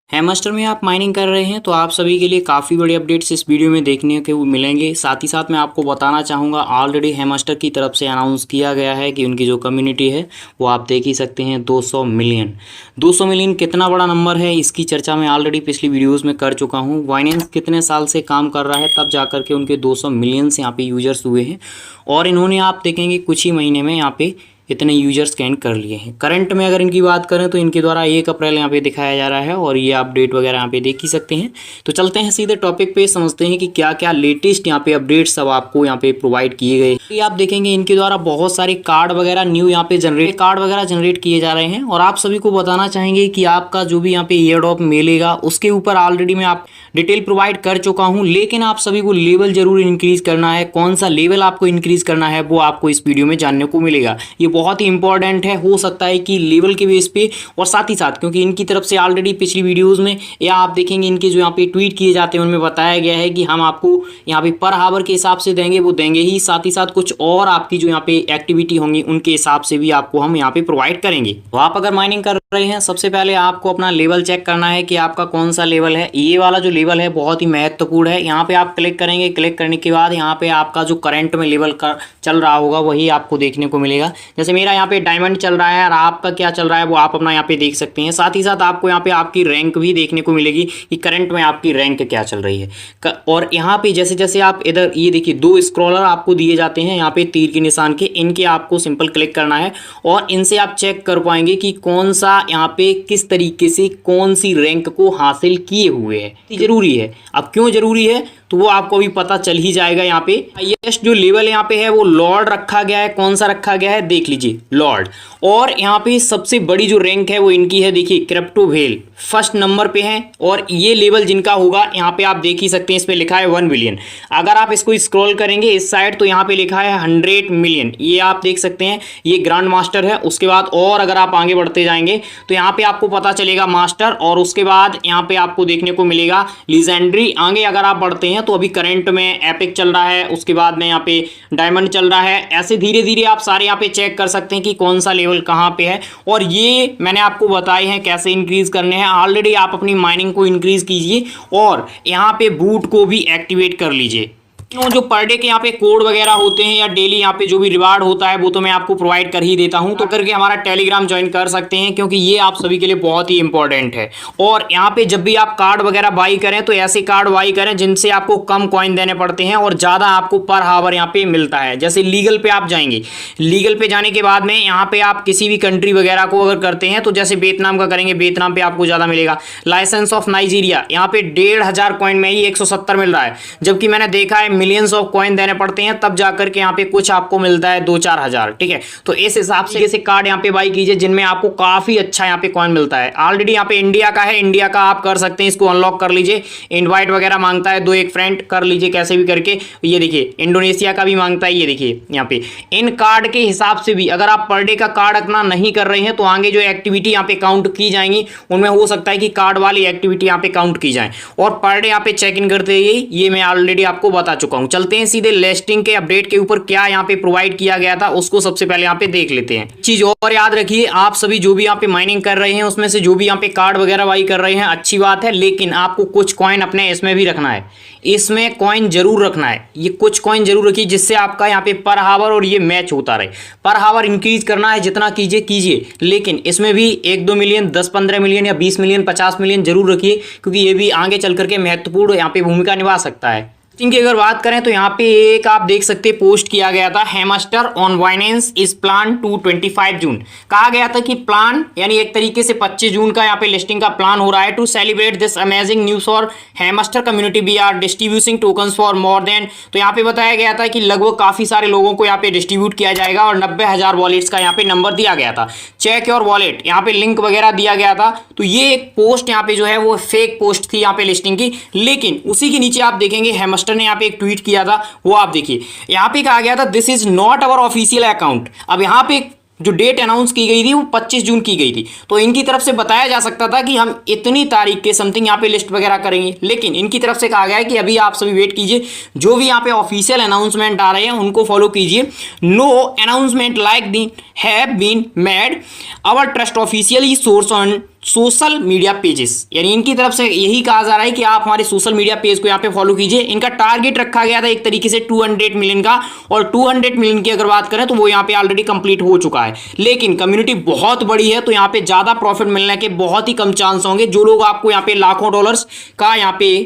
Hamster में आप mining कर रहे हैं तो आप सभी के लिए काफ़ी बड़े अपडेट्स इस वीडियो में देखने के मिलेंगे। साथ ही साथ मैं आपको बताना चाहूँगा ऑलरेडी हैमस्टर की तरफ से अनाउंस किया गया है कि उनकी जो कम्युनिटी है वो आप देख ही सकते हैं 200 मिलियन। 200 मिलियन कितना बड़ा नंबर है इसकी चर्चा मैं ऑलरेडी पिछली वीडियोज़ में कर चुका हूँ। बाइनेंस कितने साल से काम कर रहा है तब जा कर के उनके 200 मिलियन यहाँ पे यूजर्स हुए हैं और इन्होंने आप देखेंगे कुछ ही महीने में यहाँ पे इतने यूजर्स स्कैन कर लिए हैं। करंट में अगर इनकी बात करें तो इनके द्वारा 1 अप्रैल यहाँ पे दिखाया जा रहा है और ये अपडेट वगैरह यहाँ पे देख ही सकते हैं। तो चलते हैं सीधे टॉपिक पे, समझते हैं कि क्या क्या लेटेस्ट यहाँ पे अपडेट्स सब आपको यहाँ पे प्रोवाइड किए गए। ये आप देखेंगे इनके द्वारा बहुत सारे कार्ड वगैरह न्यू यहाँ पे जनरेट किए जा रहे हैं और आप सभी को बताना चाहेंगे कि आपका जो भी यहाँ पे एयर ड्रॉप मिलेगा उसके ऊपर ऑलरेडी मैं आप डिटेल प्रोवाइड कर चुका हूँ, लेकिन आप सभी को लेवल जरूर इंक्रीज करना है। कौन सा लेवल आपको इंक्रीज करना है वो आपको इस वीडियो में जानने को मिलेगा। ये बहुत ही इंपॉर्टेंट है, हो सकता है कि लेवल के बेस पे और साथ ही साथ क्योंकि इनकी तरफ से ऑलरेडी पिछली वीडियोस में या आप देखेंगे इनके जो यहाँ पे ट्वीट किए जाते हैं उनमें बताया गया है कि हम आपको यहाँ पे पर हावर के हिसाब से देंगे, वो देंगे ही, साथ ही साथ कुछ और आपकी जो यहाँ पे एक्टिविटी होंगी उनके हिसाब से भी आपको हम यहाँ पे प्रोवाइड करेंगे। तो आप अगर माइनिंग कर रहे हैं सबसे पहले आपको अपना लेवल चेक करना है कि आपका कौन सा लेवल है। ये वाला जो लेवल है बहुत ही महत्वपूर्ण है। यहाँ पे आप क्लिक करेंगे, क्लिक करने के बाद यहाँ पे आपका जो करंट में लेवल चल रहा होगा वही आपको देखने को मिलेगा। जैसे मेरा यहाँ पे डायमंड चल रहा है और आपका क्या चल रहा है वो आप अपना यहाँ पे देख सकते हैं। साथ ही साथ आपको यहाँ पे आपकी रैंक भी देखने को मिलेगी कि करंट में आपकी रैंक क्या चल रही है। और यहाँ पे जैसे जैसे आप इधर ये देखिए 2 स्क्रॉलर आपको दिए जाते हैं यहाँ पे तीर के निशान के, इनके आपको सिंपल क्लिक करना है और इनसे आप चेक कर पाएंगे कि कौन सा यहाँ पे किस तरीके से कौन सी रैंक को हासिल किए हुए है। जरूरी है, अब क्यों जरूरी है तो वो आपको भी पता चल ही जाएगा। यहाँ पे हाईएस्ट जो लेवल यहाँ पे है वो लॉर्ड रखा गया है। कौन सा रखा गया है देख लीजिए, लॉर्ड। और यहाँ पे सबसे बड़ी जो रैंक है वो इनकी है, देखिए क्रिप्टो व्हेल फर्स्ट नंबर पे है और ये लेवल जिनका होगा यहाँ पे आप देख ही सकते हैं, इस पे लिखा है 1 बिलियन। अगर आप इसको स्क्रॉल करेंगे इस साइड तो यहाँ पे लिखा है 100 मिलियन, ये आप देख सकते हैं, ये ग्रैंड मास्टर है। उसके बाद और अगर आप आगे बढ़ते जाएंगे तो यहाँ पे आपको पता चलेगा मास्टर और उसके बाद यहाँ पे आपको देखने को मिलेगा लीजेंडरी। आगे अगर आप बढ़ते हैं तो अभी करंट में एपिक चल रहा है, उसके बाद में यहाँ पे डायमंड चल रहा है। ऐसे धीरे धीरे आप सारे यहाँ पे चेक कर सकते हैं कि कौन सा लेवल कहाँ पे है और ये मैंने आपको बताए हैं कैसे इंक्रीज करने हैं। ऑलरेडी आप अपनी माइनिंग को इंक्रीज कीजिए और यहाँ पे बूट को भी एक्टिवेट कर लीजिए। जो पर डे के यहाँ पे कोड वगैरह होते हैं या डेली यहाँ पे जो भी रिवार्ड होता है वो तो मैं आपको प्रोवाइड कर ही देता हूँ, तो करके हमारा टेलीग्राम ज्वाइन कर सकते हैं क्योंकि ये आप सभी के लिए बहुत ही इंपॉर्टेंट है। और यहाँ पे जब भी आप कार्ड वगैरह बाई करें तो ऐसे कार्ड बाई करें जिनसे आपको कम कॉइन देने पड़ते हैं और ज़्यादा आपको पर हावर यहाँ पे मिलता है। जैसे लीगल पे आप जाएंगे, लीगल पे जाने के बाद में यहाँ पे आप किसी भी कंट्री वगैरह को अगर करते हैं तो जैसे वियतनाम का करेंगे, वियतनाम पे आपको ज़्यादा मिलेगा। लाइसेंस ऑफ नाइजीरिया यहाँ पे 1500 कॉइन में ही 170 मिल रहा है, जबकि मैंने देखा है मिलियंस ऑफ कॉइन देने पड़ते हैं तब जाकर के यहाँ पे कुछ आपको मिलता है 2-4 हज़ार। ठीक है, तो इस हिसाब से जैसे कार्ड यहाँ पे बाई कीजिए जिनमें आपको काफी अच्छा यहाँ पे कॉइन मिलता है। ऑलरेडी यहाँ पे इंडिया का है, इंडिया का आप कर सकते हैं, इसको अनलॉक कर लीजिए। इनवाइट वगैरह मांगता है, 2-1 फ्रेंड कर लीजिए कैसे भी करके। ये देखिए इंडोनेशिया का भी मांगता है, ये देखिए यहाँ पे। इन कार्ड के हिसाब से भी अगर आप पर डे का कार्ड अपना नहीं कर रहे हैं तो आगे जो एक्टिविटी यहाँ पे काउंट की जाएंगी उनमें हो सकता है कि कार्ड वाली एक्टिविटी यहाँ पे काउंट की जाए और पर डे यहाँ पे चेक इन करते ही ये मैं ऑलरेडी आपको बता चुका हूँ। चलते हैं सीधे लिस्टिंग के अपडेट के ऊपर क्या यहाँ पे प्रोवाइड किया गया था उसको सबसे पहले यहाँ पे देख लेते हैं। चीज और याद रखिए, आप सभी जो भी यहाँ पे माइनिंग कर रहे हैं उसमें से जो भी यहाँ पे कार्ड वगैरह बाई कर रहे हैं अच्छी बात है, लेकिन आपको कुछ कॉइन अपने इसमें भी रखना है। इसमें कॉइन जरूर रखना है, ये कुछ कॉइन जरूर रखिए जिससे आपका यहाँ पे पर हावर और ये मैच होता रहे। पर हावर इंक्रीज करना है जितना कीजिए, लेकिन इसमें भी 1-2 मिलियन, 10-15 मिलियन या 20 मिलियन, 50 मिलियन जरूर रखिए क्योंकि ये भी आगे चल करके महत्वपूर्ण यहाँ पे भूमिका निभा सकता है। इनकी अगर बात करें तो यहाँ पे एक आप देख सकते हैं पोस्ट किया गया था, hamster on Binance is plan to 25 June. कहा गया था कि प्लान यानी एक तरीके से 25 जून का यहाँ पे लिस्टिंग का प्लान हो रहा है। To celebrate this amazing news for hamster community we are distributing tokens for more than. तो यहाँ पे बताया गया था कि लगभग काफी सारे लोगों को यहाँ पे डिस्ट्रीब्यूट किया जाएगा और 90,000 वॉलेट्स का यहाँ पे नंबर दिया गया था। चेक योर वॉलेट यहाँ पे लिंक वगैरह दिया गया था। तो ये एक पोस्ट यहाँ पे जो है वो फेक पोस्ट थी यहाँ पे लिस्टिंग की, लेकिन उसी के नीचे आप देखेंगे हैमस्टर ने यहाँ पे एक ट्वीट किया था, वो आप देखिए। यहाँ पे कहा गया था this is not our official account. अब यहाँ पे जो डेट अनाउंस की गई थी वो 25 जून की गई थी, तो इनकी तरफ से बताया जा सकता था कि हम इतनी तारीख के समथिंग यहाँ पे लिस्ट वगैरह करेंगे, लेकिन इनकी तरफ से कहा गया है कि अभी आप सभी वेट कीजिए, जो भी यहाँ पे ऑफिशियल अनाउंसमेंट आ रहे हैं उनको फॉलो कीजिए। No announcement like they have been made, our trust officially source on social media pages, यानी इनकी तरफ से यही कहा जा रहा है कि आप हमारे सोशल मीडिया पेज को यहाँ पे फॉलो कीजिए। इनका टारगेट रखा गया था एक तरीके से 200 मिलियन का, और 200 मिलियन की अगर बात करें तो वो यहाँ पे ऑलरेडी कंप्लीट हो चुका है। लेकिन कम्युनिटी बहुत बड़ी है तो यहाँ पे ज्यादा प्रॉफिट मिलने के बहुत ही कम चांस होंगे। जो लोग आपको यहाँ पे लाखों डॉलर्स का यहाँ पे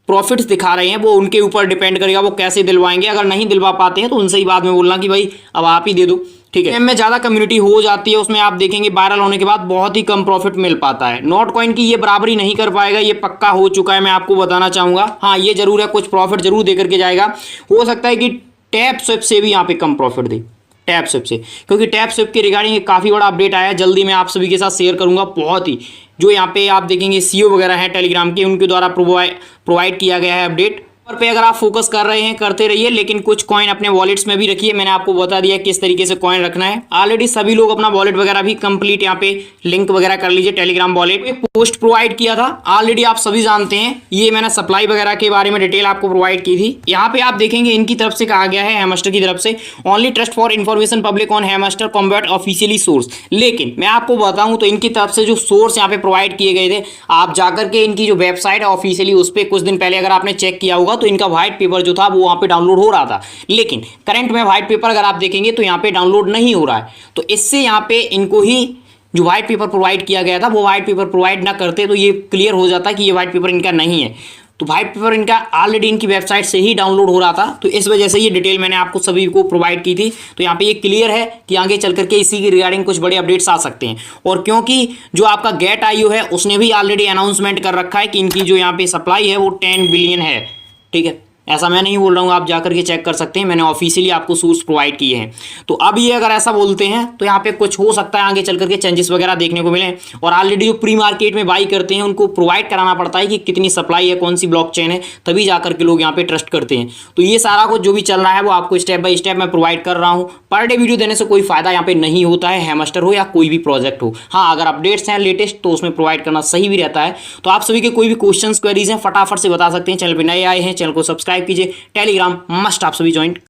प्रॉफिट्स दिखा रहे हैं वो उनके ऊपर डिपेंड करेगा वो कैसे दिलवाएंगे। अगर नहीं दिलवा पाते हैं तो उनसे ही बाद में बोलना कि भाई अब आप ही दे दो, ठीक है। में ज्यादा कम्युनिटी हो जाती है, उसमें आप देखेंगे वायरल होने के बाद बहुत ही कम प्रॉफिट मिल पाता है। नोट कॉइन की ये बराबरी नहीं कर पाएगा, ये पक्का हो चुका है, मैं आपको बताना चाहूंगा। हाँ ये जरूर है, कुछ प्रॉफिट जरूर दे करके जाएगा। हो सकता है कि टैप स्विप से भी यहाँ पे कम प्रॉफिट दे, टैप स्विप से, क्योंकि टैप स्विप के रिगार्डिंग काफ़ी बड़ा अपडेट आया है, जल्दी मैं आप सभी के साथ शेयर करूंगा। बहुत ही जो यहाँ पे आप देखेंगे सीईओ वगैरह है टेलीग्राम के, उनके द्वारा प्रोवाइड किया गया है अपडेट पे। अगर आप फोकस कर रहे हैं करते रहिए, लेकिन कुछ कॉइन अपने वॉलेट्स में भी रखिए। मैंने आपको बता दिया किस तरीके से कॉइन रखना है। ऑलरेडी सभी लोग अपना वॉलेट वगैरह भी कंप्लीट यहाँ पे लिंक वगैरह कर लीजिए टेलीग्राम वॉलेट। एक पोस्ट प्रोवाइड किया था ऑलरेडी, आप सभी जानते हैं, ये मैंने सप्लाई वगैरह के बारे में डिटेल आपको प्रोवाइड की थी। यहाँ पे आप देखेंगे इनकी तरफ से कहा गया है, हैमस्टर की तरफ से, only trust for information public on hamster combat officially source. लेकिन मैं आपको बताऊं तो इनकी तरफ से जो सोर्स यहाँ पे प्रोवाइड किए गए थे, आप जाकर के इनकी जो वेबसाइट है ऑफिशियली उस पर कुछ दिन पहले अगर आपने चेक किया होगा तो इनका व्हाइट पेपर जो था वो वहां पे डाउनलोड हो रहा था। लेकिन करंट में व्हाइट पेपर अगर आप देखेंगे तो यहां पे डाउनलोड नहीं हो रहा है। तो इससे यहां पे इनको ही जो व्हाइट पेपर प्रोवाइड किया गया था वो व्हाइट पेपर प्रोवाइड ना करते तो ये क्लियर हो जाता कि ये व्हाइट पेपर इनका नहीं है। तो व्हाइट पेपर इनका ऑलरेडी इनकी वेबसाइट से ही डाउनलोड हो रहा था, तो इस वजह से ये डिटेल मैंने आपको सभी को प्रोवाइड की थी। तो यहाँ पे ये क्लियर है कि आगे चल करके इसी के रिगार्डिंग कुछ बड़े अपडेट्स आ सकते हैं। और क्योंकि जो आपका गेट आईओ है उसने भी ऑलरेडी अनाउंसमेंट कर रखा है कि इनकी जो यहाँ पे सप्लाई है वो 10 बिलियन है, ठीक है। ऐसा मैं नहीं बोल रहा हूँ, आप जाकर के चेक कर सकते हैं, मैंने ऑफिशियली आपको सोर्स प्रोवाइड किए हैं। तो अब ये अगर ऐसा बोलते हैं तो यहाँ पे कुछ हो सकता है आगे चल करके चेंजेस वगैरह देखने को मिले। और ऑलरेडी जो प्री मार्केट में बाई करते हैं उनको प्रोवाइड कराना पड़ता है कि कितनी सप्लाई है, कौन सी ब्लॉकचेन है, तभी जाकर के लोग यहाँ पे ट्रस्ट करते हैं। तो ये सारा कुछ जो भी चल रहा है वो आपको स्टेप बाय स्टेप मैं प्रोवाइड कर रहा हूँ। पर डे वीडियो देने से कोई फायदा यहाँ पे नहीं होता है, हैमस्टर हो या कोई भी प्रोजेक्ट हो। हाँ अगर अपडेट्स हैं लेटेस्ट तो उसमें प्रोवाइड करना सही भी रहता है। तो आप सभी के कोई भी क्वेश्चंस क्वेरीज हैं फटाफट से बता सकते हैं। चैनल पर नए आए हैं चैनल को सब्सक्राइब कीजिए, टेलीग्राम मस्ट आप सभी ज्वाइन